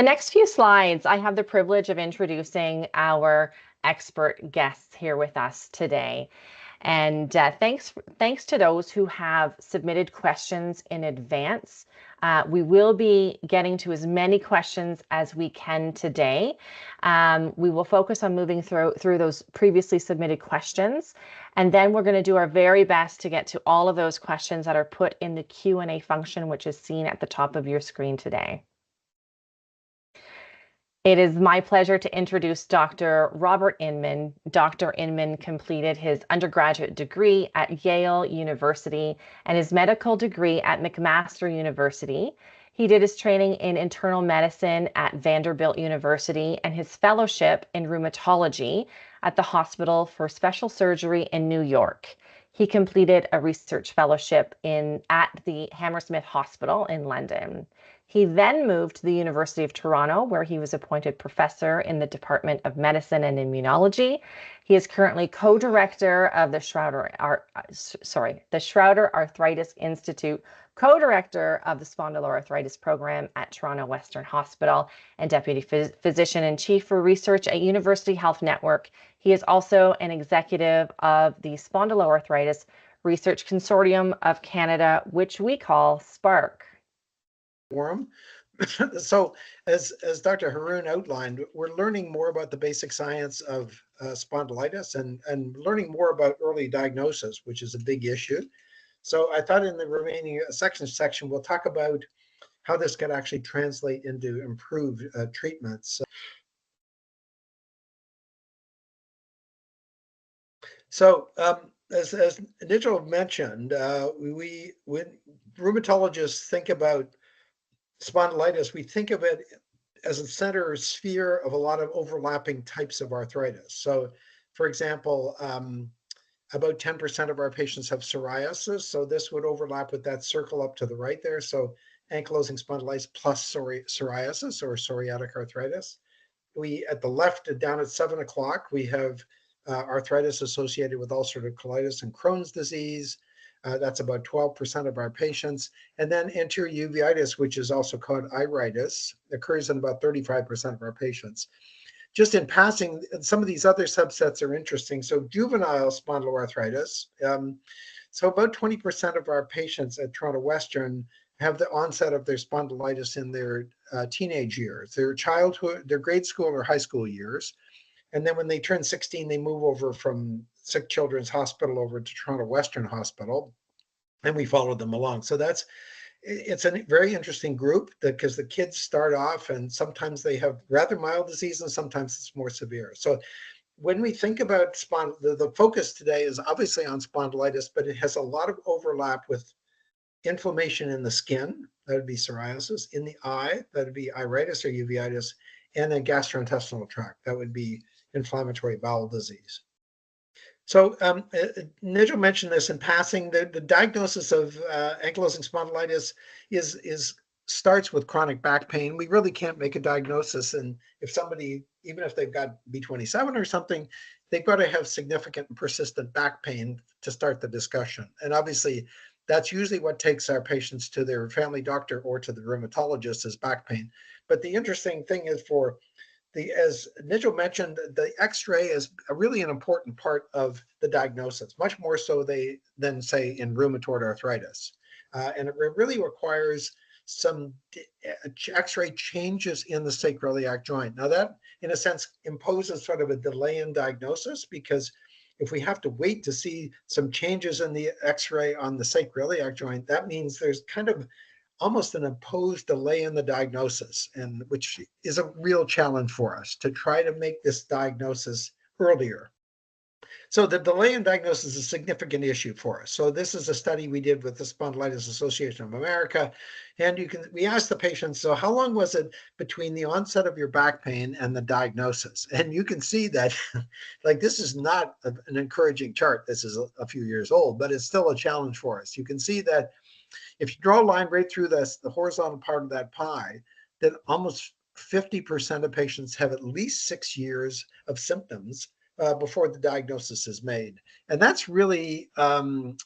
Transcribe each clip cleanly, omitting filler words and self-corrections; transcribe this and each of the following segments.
The next few slides, I have the privilege of introducing our expert guests here with us today. And thanks to those who have submitted questions in advance. We will be getting to as many questions as we can today. We will focus on moving through those previously submitted questions. And then we're going to do our very best to get to all of those questions that are put in the Q&A function, which is seen at the top of your screen today. It is my pleasure to introduce Dr. Robert Inman. Dr. Inman completed his undergraduate degree at Yale University and his medical degree at McMaster University. He did his training in internal medicine at Vanderbilt University and his fellowship in rheumatology at the Hospital for Special Surgery in New York. He completed a research fellowship at the Hammersmith Hospital in London. He then moved to the University of Toronto, where he was appointed professor in the Department of Medicine and Immunology. He is currently co-director of the Schroeder Arthritis Institute, co-director of the Spondyloarthritis Program at Toronto Western Hospital, and deputy physician-in-chief for research at University Health Network. He is also an executive of the Spondyloarthritis Research Consortium of Canada, which we call SPARC. So as Dr. Haroon outlined, we're learning more about the basic science of spondylitis and learning more about early diagnosis, which is a big issue. So I thought in the remaining section, we'll talk about how this could actually translate into improved treatments. So as Nigel mentioned, when rheumatologists think about spondylitis, we think of it as a center sphere of a lot of overlapping types of arthritis. So, for example, about 10% of our patients have psoriasis. So this would overlap with that circle up to the right there. So ankylosing spondylitis plus psoriasis or psoriatic arthritis. At the left, down at 7 o'clock, we have arthritis associated with ulcerative colitis and Crohn's disease. That's about 12% of our patients. And then anterior uveitis, which is also called iritis, occurs in about 35% of our patients. Just in passing, some of these other subsets are interesting. So juvenile spondyloarthritis. So about 20% of our patients at Toronto Western have the onset of their spondylitis in their teenage years, their childhood, their grade school or high school years. And then when they turn 16, they move over from Sick Children's Hospital over to Toronto Western Hospital, and we follow them along. So it's a very interesting group because the kids start off and sometimes they have rather mild disease and sometimes it's more severe. So when we think about the focus today is obviously on spondylitis, but it has a lot of overlap with inflammation in the skin, that would be psoriasis, in the eye, that would be iritis or uveitis, and then gastrointestinal tract, that would be inflammatory bowel disease. So Nigel mentioned this in passing. The diagnosis of ankylosing spondylitis starts with chronic back pain. We really can't make a diagnosis, and if somebody, even if they've got B27 or something, they've got to have significant and persistent back pain to start the discussion. And obviously, that's usually what takes our patients to their family doctor or to the rheumatologist is back pain. But the interesting thing is as Nigel mentioned, the X-ray is really an important part of the diagnosis, much more so than say in rheumatoid arthritis. And it really requires some X-ray changes in the sacroiliac joint. Now that, in a sense, imposes sort of a delay in diagnosis, because if we have to wait to see some changes in the X-ray on the sacroiliac joint, that means there's kind of almost an imposed delay in the diagnosis, and which is a real challenge for us to try to make this diagnosis earlier. So the delay in diagnosis is a significant issue for us. So this is a study we did with the Spondylitis Association of America. And we asked the patients, so how long was it between the onset of your back pain and the diagnosis? And you can see that like this is not an encouraging chart. This is a few years old, but it's still a challenge for us. You can see that if you draw a line right through the horizontal part of that pie, then almost 50% of patients have at least 6 years of symptoms before the diagnosis is made. And that's really an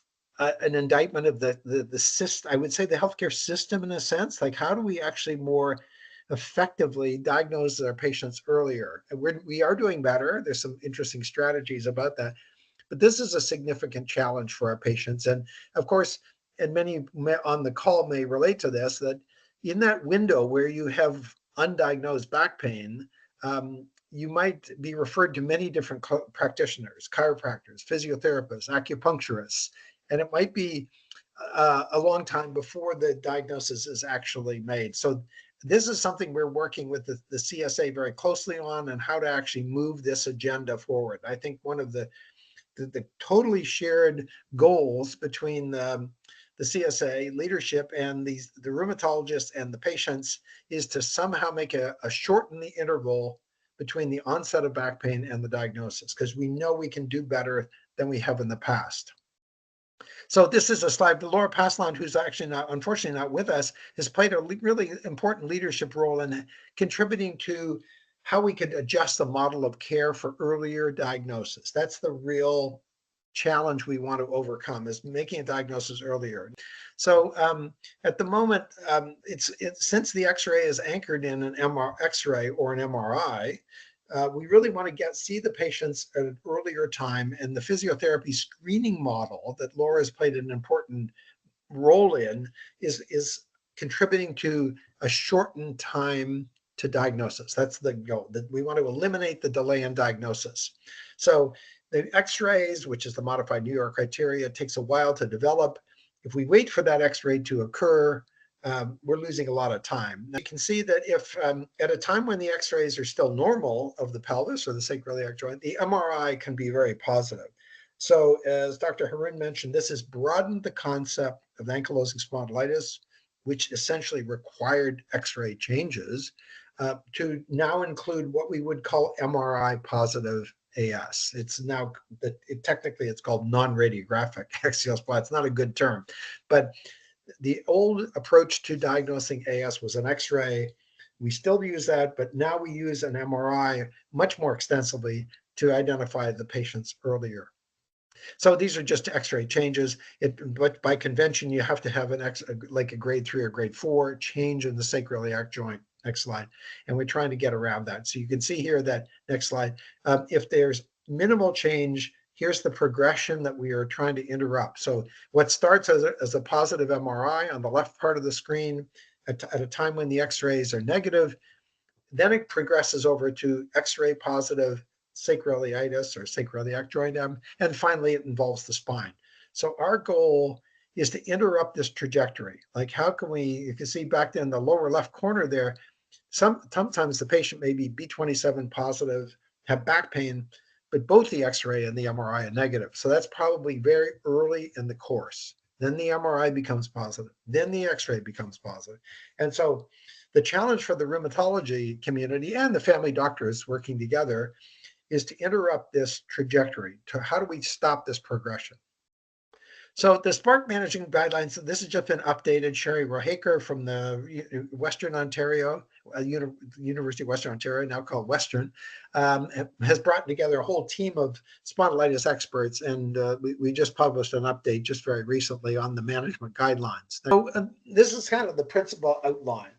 indictment of the system, I would say the healthcare system in a sense. Like, how do we actually more effectively diagnose our patients earlier. And we are doing better. There's some interesting strategies about that. But this is a significant challenge for our patients. And of course, and many on the call may relate to this, that in that window where you have undiagnosed back pain, you might be referred to many different practitioners, chiropractors, physiotherapists, acupuncturists, and it might be a long time before the diagnosis is actually made. So this is something we're working with the CSA very closely on, and how to actually move this agenda forward. I think one of the totally shared goals between the CSA leadership and the rheumatologists and the patients is to somehow make a shorten the interval between the onset of back pain and the diagnosis, because we know we can do better than we have in the past. So this is a slide. Laura Pasland, who's actually unfortunately not with us, has played a really important leadership role in contributing to how we could adjust the model of care for earlier diagnosis. That's the real challenge we want to overcome, is making a diagnosis earlier. So at the moment, since the X-ray is anchored in an X-ray or an MRI, we really want to see the patients at an earlier time, and the physiotherapy screening model that Laura has played an important role in is contributing to a shortened time to diagnosis. That's the goal, that we want to eliminate the delay in diagnosis. So the X-rays, which is the modified New York criteria, takes a while to develop. If we wait for that X-ray to occur, we're losing a lot of time. Now, you can see that if at a time when the X-rays are still normal of the pelvis or the sacroiliac joint, the MRI can be very positive. So as Dr. Haroon mentioned, this has broadened the concept of ankylosing spondylitis, which essentially required X-ray changes, to now include what we would call MRI positive AS. It's now, technically it's called non-radiographic axial SpA. It's not a good term, but the old approach to diagnosing AS was an X-ray. We still use that, but now we use an MRI much more extensively to identify the patients earlier. So these are just X-ray changes. But by convention, you have to have like a grade 3 or grade 4 change in the sacroiliac joint. Next slide. And we're trying to get around that. So you can see here that, next slide, if there's minimal change, here's the progression that we are trying to interrupt. So what starts as a positive MRI on the left part of the screen at a time when the X-rays are negative, then it progresses over to X-ray positive sacroiliitis or sacroiliac joint M, and finally it involves the spine. So our goal is to interrupt this trajectory. Like, how can we, you can see back in the lower left corner there, sometimes the patient may be B27 positive, have back pain, but both the X-ray and the MRI are negative. So that's probably very early in the course. Then the MRI becomes positive. Then the X-ray becomes positive. And so the challenge for the rheumatology community and the family doctors working together is to interrupt this trajectory. How do we stop this progression? So the SPARC managing guidelines, this has just been updated. Sherry Rohaker from the Western Ontario, University of Western Ontario, now called Western, has brought together a whole team of spondylitis experts. And we just published an update just very recently on the management guidelines. So this is kind of the principal outline.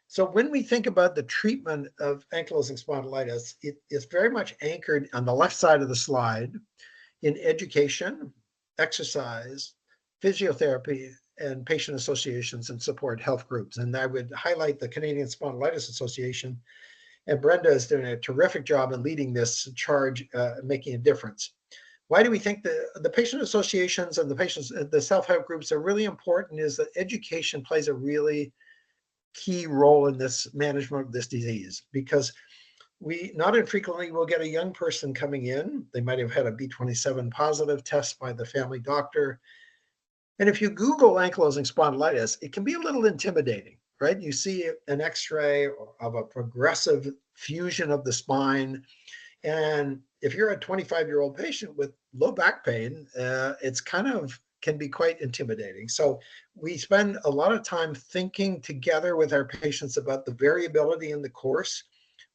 So when we think about the treatment of ankylosing spondylitis, it is very much anchored on the left side of the slide in education, exercise, physiotherapy, and patient associations and support health groups. And I would highlight the Canadian Spondyloarthritis Association. And Brenda is doing a terrific job in leading this charge, making a difference. Why do we think the patient associations and the self-help groups are really important? Is that education plays a really key role in this management of this disease, because we not infrequently will get a young person coming in. They might have had a B27 positive test by the family doctor. And if you Google ankylosing spondylitis, it can be a little intimidating, right? You see an X-ray of a progressive fusion of the spine. And if you're a 25-year-old patient with low back pain, it's can be quite intimidating. So we spend a lot of time thinking together with our patients about the variability in the course,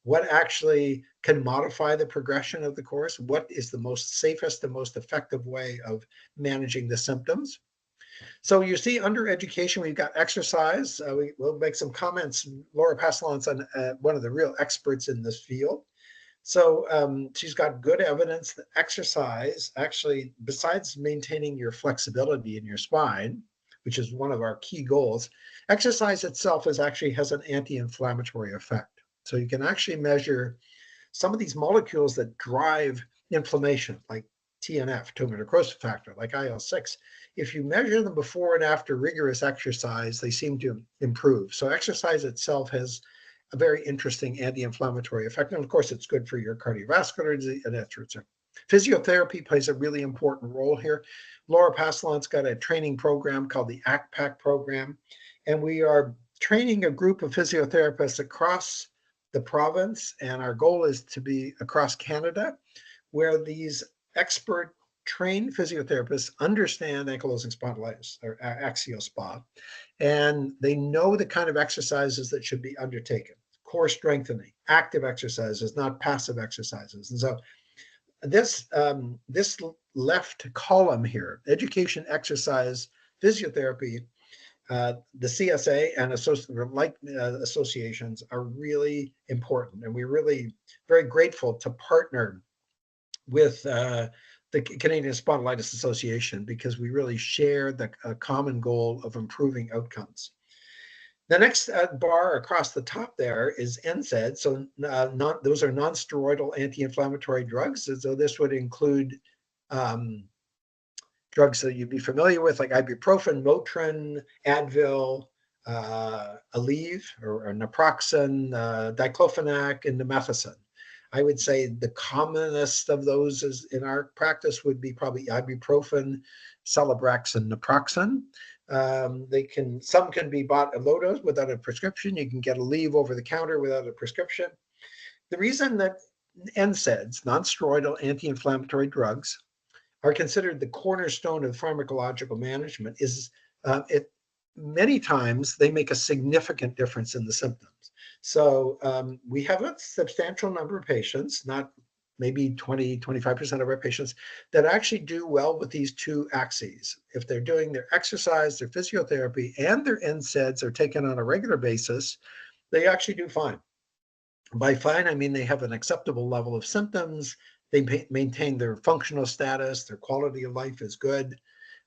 what actually can modify the progression of the course, what is the most safest and most effective way of managing the symptoms. So you see under education, we've got exercise. We'll make some comments. Laura Passalon's one of the real experts in this field. So she's got good evidence that exercise actually, besides maintaining your flexibility in your spine, which is one of our key goals, exercise itself actually has an anti-inflammatory effect. So you can actually measure some of these molecules that drive inflammation, like TNF, tumor necrosis factor, like IL-6. If you measure them before and after rigorous exercise, they seem to improve. So exercise itself has a very interesting anti-inflammatory effect. And of course, it's good for your cardiovascular disease, and etc. Physiotherapy plays a really important role here. Laura Passalon's got a training program called the AxSpA program, and we are training a group of physiotherapists across the province, and our goal is to be across Canada, where these expert trained physiotherapists understand ankylosing spondylitis, or AxSpA, and they know the kind of exercises that should be undertaken. Core strengthening, active exercises, not passive exercises. And so this left column here, education, exercise, physiotherapy, the CSA and associations are really important. And we're really very grateful to partner with the Canadian Spondyloarthritis Association, because we really share the common goal of improving outcomes. The next bar across the top there is NSAIDs. So those are non-steroidal anti-inflammatory drugs. So this would include drugs that you'd be familiar with, like ibuprofen, Motrin, Advil, Aleve, or naproxen, diclofenac, and nimethacin. I would say the commonest of those is in our practice would be probably ibuprofen, Celebrex, and naproxen. Some can be bought at low dose without a prescription. You can get Aleve over the counter without a prescription. The reason that NSAIDs, non-steroidal anti-inflammatory drugs, are considered the cornerstone of pharmacological management is many times they make a significant difference in the symptoms. So we have a substantial number of patients, not maybe 20, 25% of our patients, that actually do well with these two axes. If they're doing their exercise, their physiotherapy, and their NSAIDs are taken on a regular basis, they actually do fine. By fine, I mean they have an acceptable level of symptoms, they maintain their functional status, their quality of life is good.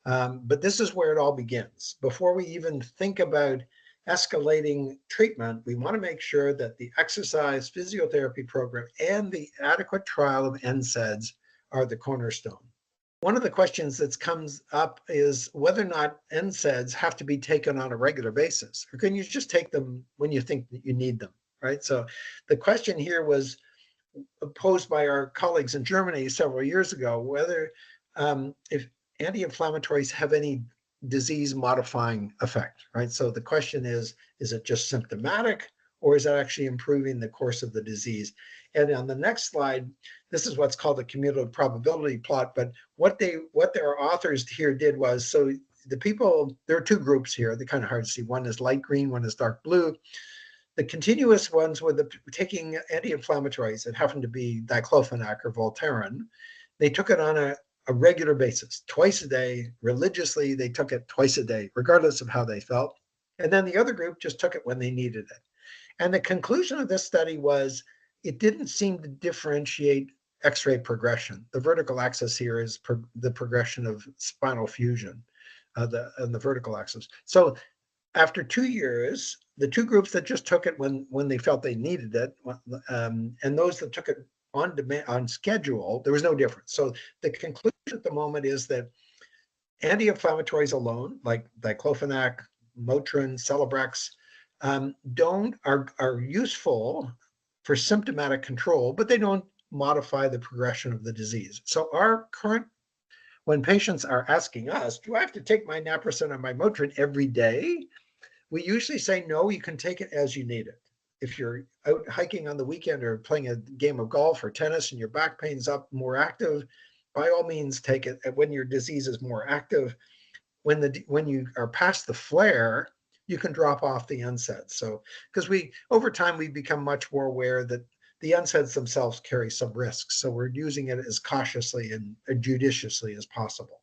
But this is where it all begins. Before we even think about escalating treatment, we want to make sure that the exercise physiotherapy program and the adequate trial of NSAIDs are the cornerstone. One of the questions that comes up is whether or not NSAIDs have to be taken on a regular basis, or can you just take them when you think that you need them, right? So the question here was posed by our colleagues in Germany several years ago, whether if anti-inflammatories have any disease-modifying effect, right? So the question is it just symptomatic, or is that actually improving the course of the disease? And on the next slide, this is what's called a cumulative probability plot. But what their authors here did was, so the people, there are two groups here. They're kind of hard to see. One is light green, one is dark blue. The continuous ones were taking anti-inflammatories. It happened to be diclofenac or Voltaren. They took it on a regular basis, twice a day, religiously. They took it twice a day, regardless of how they felt. And then the other group just took it when they needed it. And the conclusion of this study was it didn't seem to differentiate X-ray progression. The vertical axis here is the progression of spinal fusion, and the vertical axis. So after 2 years, the two groups that just took it when they felt they needed it, and those that took it on demand, on schedule, there was no difference. So the conclusion at the moment is that anti-inflammatories alone, like diclofenac, Motrin, Celebrex, are useful for symptomatic control, but they don't modify the progression of the disease. So when patients are asking us, do I have to take my naproxen or my Motrin every day? We usually say, no, you can take it as you need it. If you're out hiking on the weekend or playing a game of golf or tennis and your back pain's up, more active, by all means take it when your disease is more active. When you are past the flare, you can drop off the NSAIDs. So because over time we become much more aware that the NSAIDs themselves carry some risks. So we're using it as cautiously and judiciously as possible.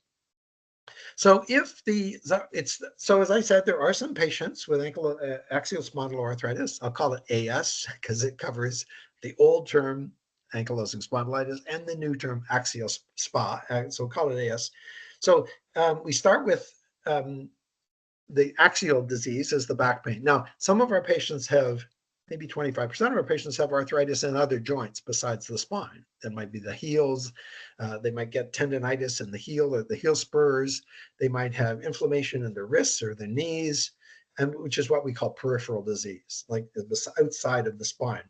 So as I said, there are some patients with axial spondyloarthritis. I'll call it AS because it covers the old term ankylosing spondylitis and the new term axial SpA. So we'll call it AS. So we start with the axial disease as the back pain. Now, some of our patients have, maybe 25% of our patients have arthritis in other joints besides the spine. That might be the heels. They might get tendonitis in the heel or the heel spurs. They might have inflammation in their wrists or their knees, and which is what we call peripheral disease, like the outside of the spine.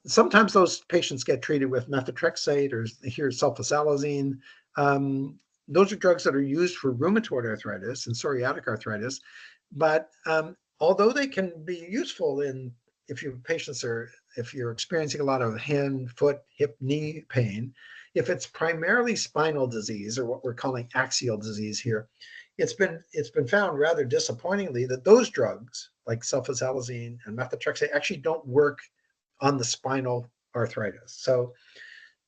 Sometimes those patients get treated with methotrexate or here sulfasalazine. Those are drugs that are used for rheumatoid arthritis and psoriatic arthritis, but although they can be useful if you're experiencing a lot of hand, foot, hip, knee pain, if it's primarily spinal disease or what we're calling axial disease here, it's been found rather disappointingly that those drugs like sulfasalazine and methotrexate actually don't work on the spinal arthritis. So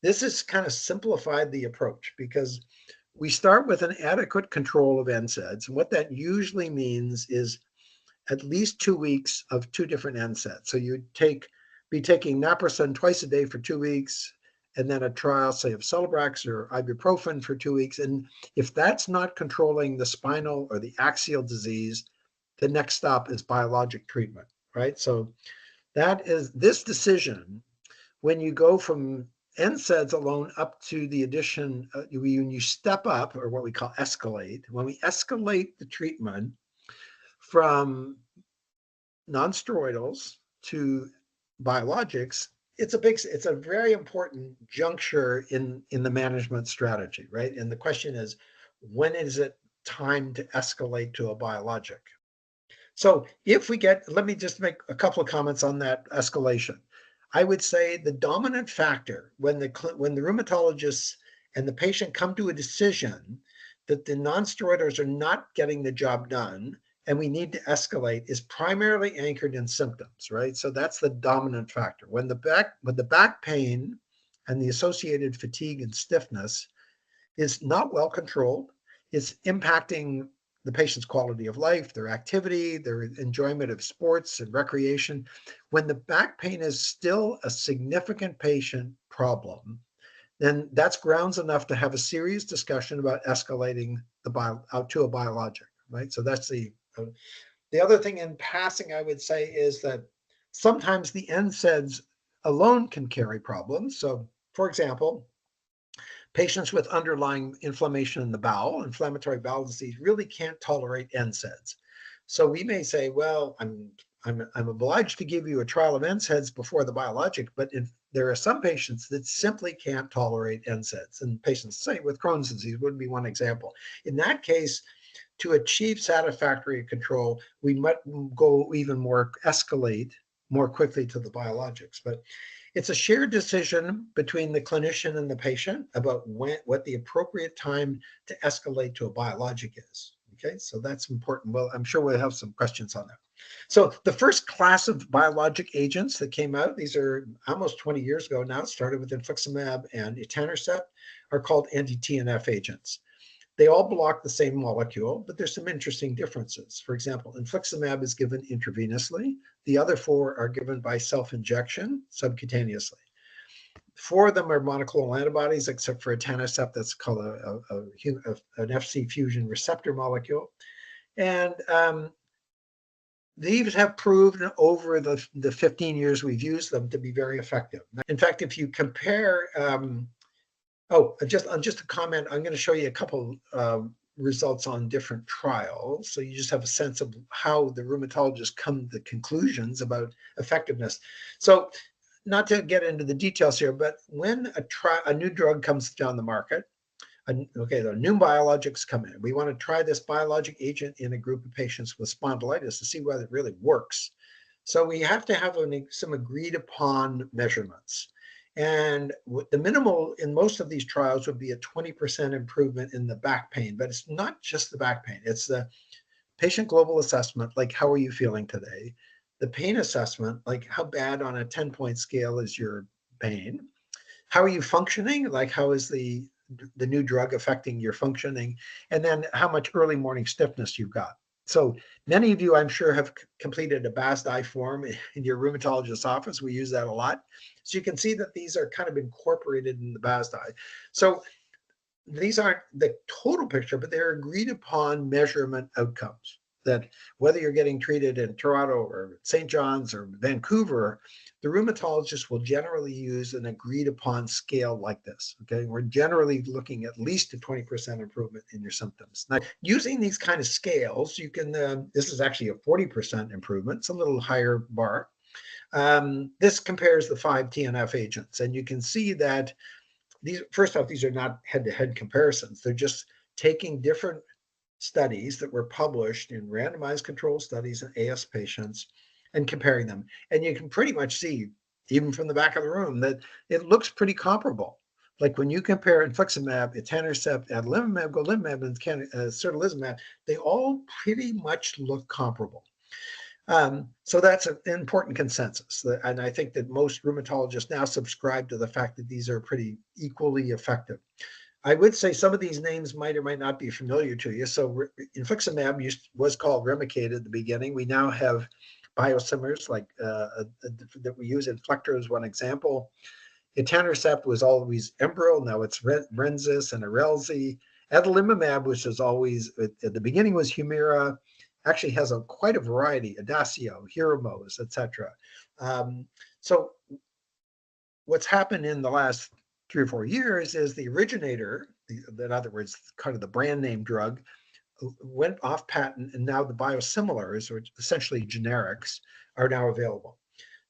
this has kind of simplified the approach because we start with an adequate control of NSAIDs. And what that usually means is at least 2 weeks of 2 different NSAIDs. So you'd be taking naproxen twice a day for 2 weeks, and then a trial, say, of Celebrex or ibuprofen for 2 weeks. And if that's not controlling the spinal or the axial disease, the next stop is biologic treatment, right? So that is this decision, when you go from NSAIDs alone up to the addition, when you step up, or what we call escalate, when we escalate the treatment from nonsteroidals to biologics, it's a very important juncture in the management strategy, right? And the question is, when is it time to escalate to a biologic? So let me just make a couple of comments on that escalation. I would say the dominant factor when the rheumatologists and the patient come to a decision that the nonsteroidals are not getting the job done and we need to escalate is primarily anchored in symptoms, right? So that's the dominant factor. When the back pain and the associated fatigue and stiffness is not well controlled, it's impacting the patient's quality of life, their activity, their enjoyment of sports and recreation. When the back pain is still a significant patient problem, then that's grounds enough to have a serious discussion about escalating out to a biologic, right? So that's the other thing in passing I would say is that sometimes the NSAIDs alone can carry problems. So, for example, patients with underlying inflammation in the bowel, inflammatory bowel disease, really can't tolerate NSAIDs. So we may say, well, I'm obliged to give you a trial of NSAIDs before the biologic, but there are some patients that simply can't tolerate NSAIDs. And patients, say, with Crohn's disease would be one example. In that case, to achieve satisfactory control, we might go even more, escalate more quickly to the biologics. But it's a shared decision between the clinician and the patient about what the appropriate time to escalate to a biologic is. Okay, so that's important. Well, I'm sure we'll have some questions on that. So the first class of biologic agents that came out, these are almost 20 years ago now, started with infliximab and etanercept, are called anti-TNF agents. They all block the same molecule, but there's some interesting differences. For example, infliximab is given intravenously. The other 4 are given by self-injection subcutaneously. 4 of them are monoclonal antibodies, except for etanercept, that's called an Fc fusion receptor molecule. And these have proven over the 15 years we've used them to be very effective. In fact, if you compare just a comment, I'm going to show you a couple results on different trials. So you just have a sense of how the rheumatologists come to conclusions about effectiveness. So not to get into the details here, but when a new drug comes down the market, the new biologics come in. We want to try this biologic agent in a group of patients with spondylitis to see whether it really works. So we have to have some agreed upon measurements. And the minimal in most of these trials would be a 20% improvement in the back pain, but it's not just the back pain. It's the patient global assessment, like how are you feeling today? The pain assessment, like how bad on a 10-point scale is your pain? How are you functioning? Like how is the the new drug affecting your functioning, and then how much early morning stiffness you've got. So many of you, I'm sure, have completed a BASDI form in your rheumatologist's office. We use that a lot. So you can see that these are kind of incorporated in the BASDI. So these aren't the total picture, but they're agreed upon measurement outcomes. That whether you're getting treated in Toronto or St. John's or Vancouver, the rheumatologist will generally use an agreed upon scale like this. Okay, we're generally looking at least a 20% improvement in your symptoms. Now, using these kind of scales, you can, this is actually a 40% improvement. It's a little higher bar. This compares the 5 TNF agents, and you can see that these, first off, these are not head-to-head comparisons. They're just taking different studies that were published in randomized controlled studies in AS patients and comparing them. And you can pretty much see, even from the back of the room, that it looks pretty comparable. Like when you compare infliximab, etanercept, adalimumab, golimumab, and certolizumab, they all pretty much look comparable. So that's an important consensus. And I think that most rheumatologists now subscribe to the fact that these are pretty equally effective. I would say some of these names might or might not be familiar to you. So infliximab was called Remicade at the beginning. We now have biosimilars like that we use. Inflectra is one example. Etanercept was always Enbrel. Now it's Rensis and Erelzi. Adalimumab, which is always at the beginning was Humira, actually has quite a variety, Adaccio, Hyrimoz, etc. So what's happened in the last 3 or 4 years is the originator, in other words, kind of the brand name drug, went off patent, and now the biosimilars, or essentially generics, are now available.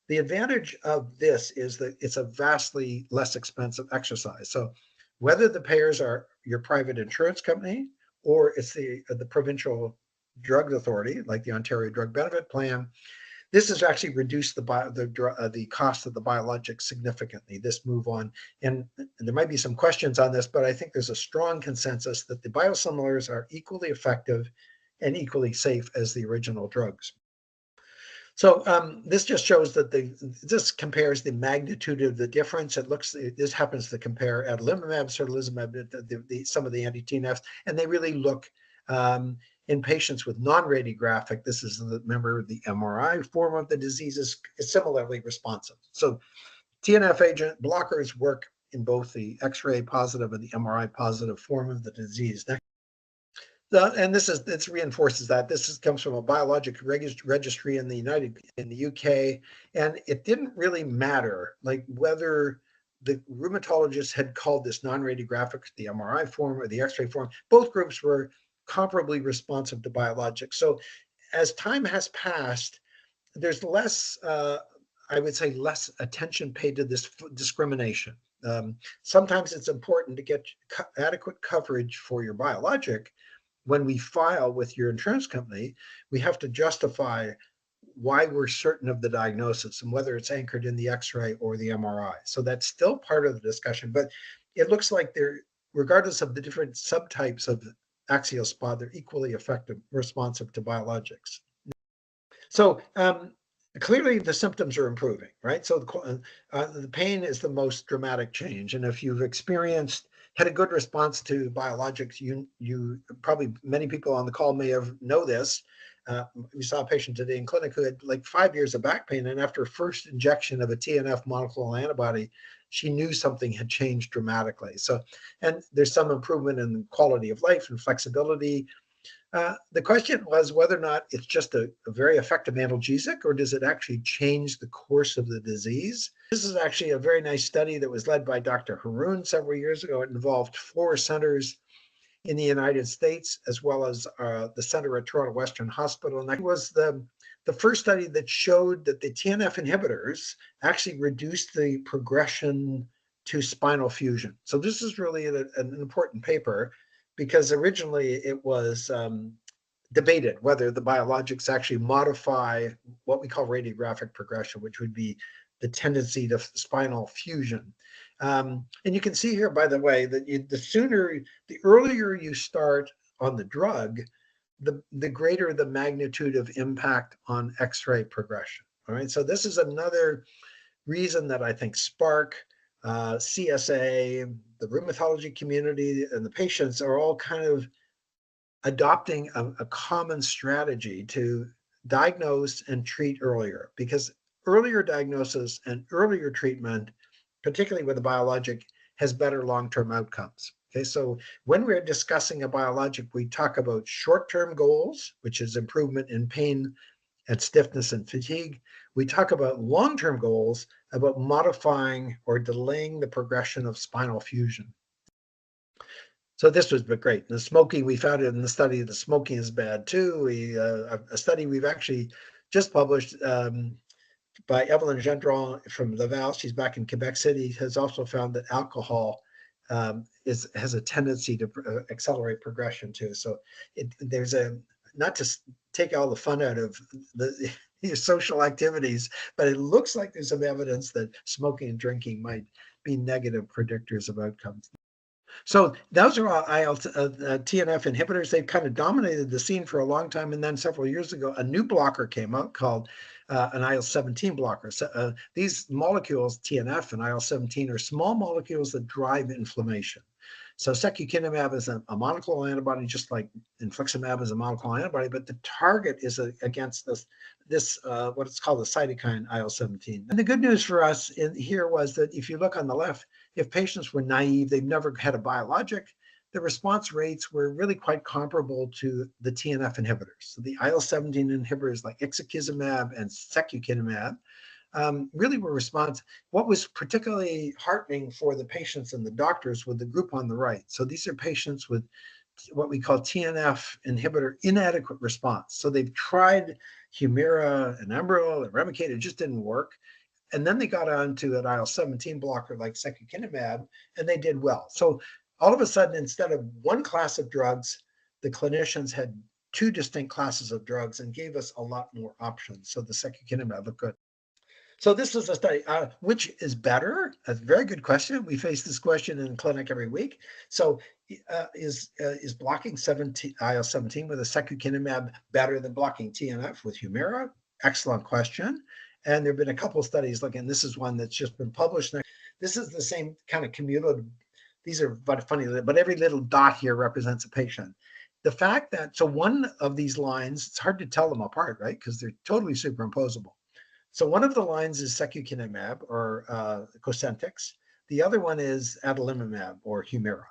The advantage of this is that it's a vastly less expensive exercise. So whether the payers are your private insurance company or it's the provincial drug authority, like the Ontario Drug Benefit Plan, this has actually reduced the cost of the biologics significantly, this move on. And there might be some questions on this, but I think there's a strong consensus that the biosimilars are equally effective and equally safe as the original drugs. So this just shows that this compares the magnitude of the difference. This happens to compare adalimumab, certolizumab, some of the anti-TNFs, and they really look in patients with non-radiographic, this is, remember, the MRI form of the disease is similarly responsive. So TNF agent blockers work in both the X-ray positive and the MRI positive form of the disease. And this reinforces that. Comes from a biologic registry in the UK, and it didn't really matter like whether the rheumatologists had called this non-radiographic the MRI form or the X-ray form. Both groups were comparably responsive to biologics. So as time has passed, there's less, I would say, less attention paid to this discrimination. Sometimes it's important to get adequate coverage for your biologic. When we file with your insurance company, we have to justify why we're certain of the diagnosis and whether it's anchored in the X-ray or the MRI. So that's still part of the discussion, but it looks like regardless of the different subtypes of AxSpA, they're equally effective, responsive to biologics. So clearly the symptoms are improving, right? So the pain is the most dramatic change. And if you've had a good response to biologics, you probably, many people on the call may know this. We saw a patient today in clinic who had like 5 years of back pain, and after first injection of a TNF monoclonal antibody, she knew something had changed dramatically. So, and there's some improvement in quality of life and flexibility. The question was whether or not it's just a very effective analgesic, or does it actually change the course of the disease? This is actually a very nice study that was led by Dr. Haroon several years ago. It involved 4 centers in the United States, as well as the center at Toronto Western Hospital. And that was the first study that showed that the TNF inhibitors actually reduced the progression to spinal fusion. So this is really an important paper, because originally it was debated whether the biologics actually modify what we call radiographic progression, which would be the tendency to spinal fusion. And you can see here, by the way, that the earlier you start on the drug, the greater the magnitude of impact on X-ray progression. All right, so this is another reason that I think SPARC CSA, the rheumatology community, and the patients are all kind of adopting a common strategy to diagnose and treat earlier, because earlier diagnosis and earlier treatment, particularly with a biologic, has better long-term outcomes. Okay, so when we're discussing a biologic, we talk about short-term goals, which is improvement in pain and stiffness and fatigue. We talk about long-term goals, about modifying or delaying the progression of spinal fusion. So this was great. The smoking, we found it in the study that smoking is bad too. A study we've actually just published by Evelyn Gendron from Laval, she's back in Quebec City, has also found that alcohol has a tendency to accelerate progression too. So there's not to take all the fun out of the social activities, but it looks like there's some evidence that smoking and drinking might be negative predictors of outcomes. So those are all TNF inhibitors. They've kind of dominated the scene for a long time. And then several years ago, a new blocker came out called an IL-17 blocker. So, these molecules, TNF and IL-17, are small molecules that drive inflammation. So secukinumab is a monoclonal antibody, just like infliximab is a monoclonal antibody, but the target is against this what it's called the cytokine IL-17. And the good news for us here was that if you look on the left, if patients were naive, they've never had a biologic, the response rates were really quite comparable to the TNF inhibitors. So the IL-17 inhibitors like ixekizumab and secukinumab really were response. What was particularly heartening for the patients and the doctors was the group on the right. So these are patients with what we call TNF inhibitor inadequate response. So they've tried Humira and Enbrel and Remicade, it just didn't work. And then they got onto an IL-17 blocker like secukinumab, and they did well. So all of a sudden, instead of one class of drugs, the clinicians had two distinct classes of drugs and gave us a lot more options. So the secukinumab looked good. So this is a study, which is better? A very good question. We face this question in clinic every week. So is blocking IL-17 with a secukinumab better than blocking TNF with Humira? Excellent question. And there have been a couple of studies looking, this is one that's just been published. This is the same kind of cumulative. These are funny, but every little dot here represents a patient. The fact that, so one of these lines, it's hard to tell them apart, right? Because they're totally superimposable. So one of the lines is secukinumab or Cosentyx. The other one is adalimumab or Humira.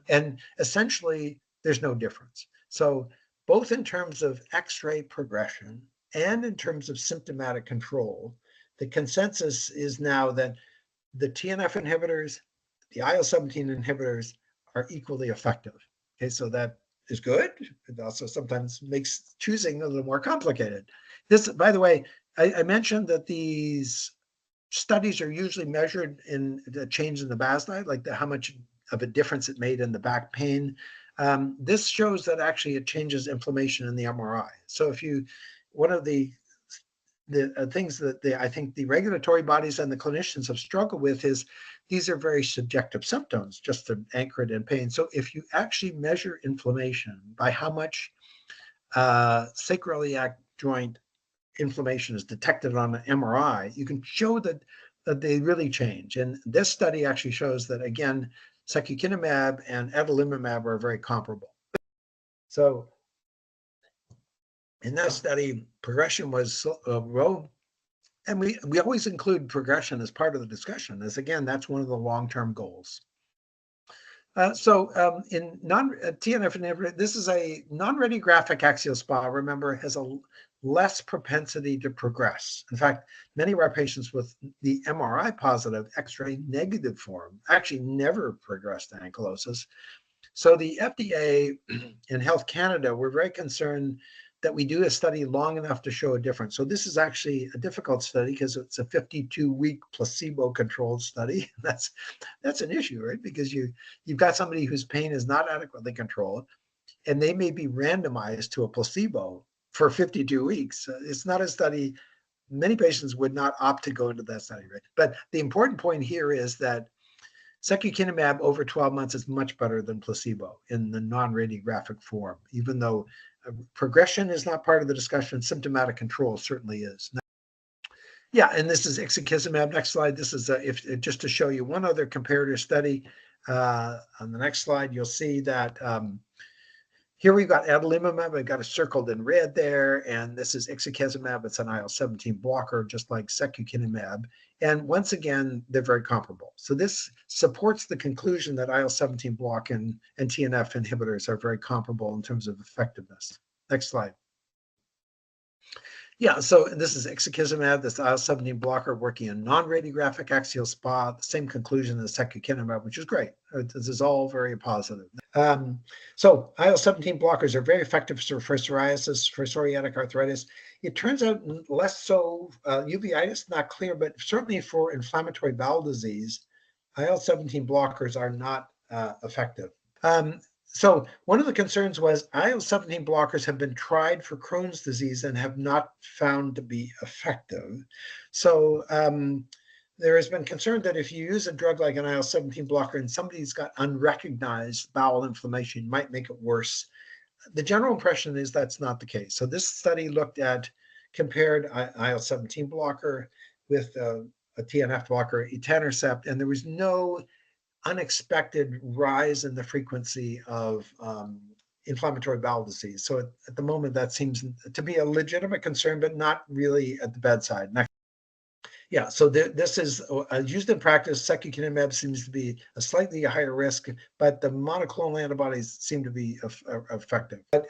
And essentially, there's no difference. So both in terms of X-ray progression and in terms of symptomatic control, the consensus is now that the TNF inhibitors, the IL-17 inhibitors are equally effective. Okay, so that is good. It also sometimes makes choosing a little more complicated. This, by the way, I mentioned that these studies are usually measured in the change in the BAS diet, like how much of a difference it made in the back pain. This shows that actually it changes inflammation in the MRI. So if you, one of the things that I think the regulatory bodies and the clinicians have struggled with is these are very subjective symptoms, just to anchor it in pain. So if you actually measure inflammation by how much sacroiliac joint inflammation is detected on an MRI, you can show that they really change. And this study actually shows that, again, secukinumab and adalimumab are very comparable. So in that study, progression was low. And we always include progression as part of the discussion, as again, that's one of the long-term goals. In TNF inhibitor, this is a non-radiographic AxSpA, remember, has a less propensity to progress. In fact, many of our patients with the MRI positive, X-ray negative form actually never progressed to ankylosis. So the FDA and Health Canada were very concerned that we do a study long enough to show a difference. So this is actually a difficult study because it's a 52-week placebo-controlled study. That's an issue, right? Because you've got somebody whose pain is not adequately controlled, and they may be randomized to a placebo for 52 weeks. It's not a study. Many patients would not opt to go into that study, right? But the important point here is that secukinumab over 12 months is much better than placebo in the non-radiographic form, even though progression is not part of the discussion. Symptomatic control certainly is. Yeah, and this is ixekizumab. Next slide. This is just to show you one other comparator study. On the next slide, you'll see that here we've got adalimumab. I've got it circled in red there, and this is ixekizumab. It's an IL-17 blocker, just like secukinumab. And once again, they're very comparable. So this supports the conclusion that IL-17 block and TNF inhibitors are very comparable in terms of effectiveness. Next slide. Yeah, so this is ixekizumab, this IL-17 blocker working in non-radiographic axial SpA, the same conclusion as secukinumab, which is great. This is all very positive. So IL-17 blockers are very effective for psoriasis, for psoriatic arthritis. It turns out less so uveitis, not clear, but certainly for inflammatory bowel disease, IL-17 blockers are not effective. So one of the concerns was IL-17 blockers have been tried for Crohn's disease and have not found to be effective. So there has been concern that if you use a drug like an IL-17 blocker and somebody's got unrecognized bowel inflammation, it might make it worse. The general impression is that's not the case. So this study compared IL-17 blocker with a TNF blocker, etanercept, and there was no unexpected rise in the frequency of inflammatory bowel disease. So at the moment, that seems to be a legitimate concern, but not really at the bedside. Next. Yeah, so this is used in practice. Secukinumab seems to be a slightly higher risk, but the monoclonal antibodies seem to be effective. But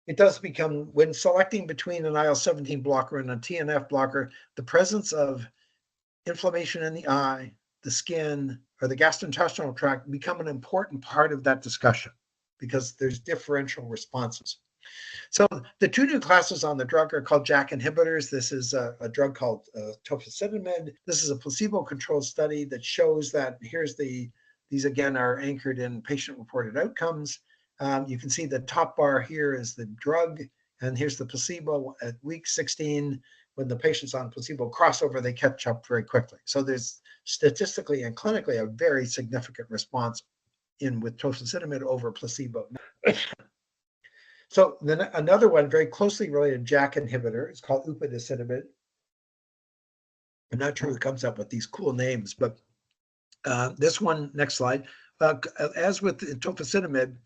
it does become, when selecting between an IL-17 blocker and a TNF blocker, the presence of inflammation in the eye, the skin, or the gastrointestinal tract become an important part of that discussion because there's differential responses. So the two new classes on the drug are called JAK inhibitors. This is a drug called tofacitinib. This is a placebo-controlled study that shows that these again are anchored in patient-reported outcomes. You can see the top bar here is the drug, and here's the placebo at week 16. When the patients on placebo crossover, they catch up very quickly. So there's statistically and clinically a very significant response with tofacitinib over placebo. So then another one very closely related JAK inhibitor is called upadacitinib. I'm not sure who comes up with these cool names, but this one, next slide. As with tofacitinib,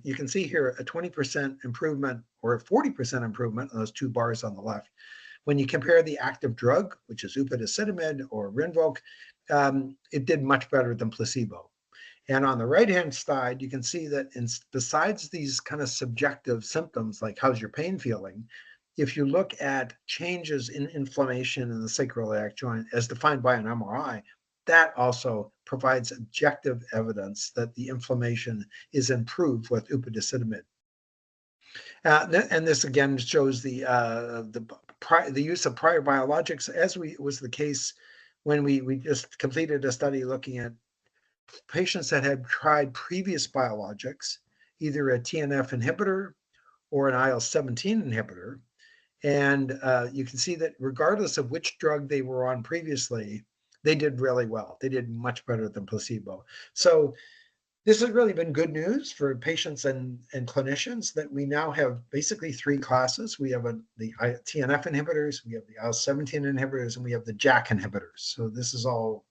you can see here a 20% improvement or a 40% improvement on those two bars on the left. When you compare the active drug, which is upadacitinib or Rinvoq, it did much better than placebo. And on the right-hand side, you can see that besides these kind of subjective symptoms, like how's your pain feeling, if you look at changes in inflammation in the sacroiliac joint as defined by an MRI, that also provides objective evidence that the inflammation is improved with upadacitinib. And this again shows the use of prior biologics, as was the case when we just completed a study looking at patients that had tried previous biologics, either a TNF inhibitor or an IL-17 inhibitor. And you can see that regardless of which drug they were on previously, they did really well. They did much better than placebo. So this has really been good news for patients and clinicians that we now have basically three classes. We have the TNF inhibitors, we have the IL-17 inhibitors, and we have the JAK inhibitors. So this is all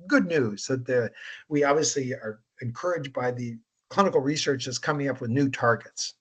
good news that we obviously are encouraged by the clinical research that's coming up with new targets.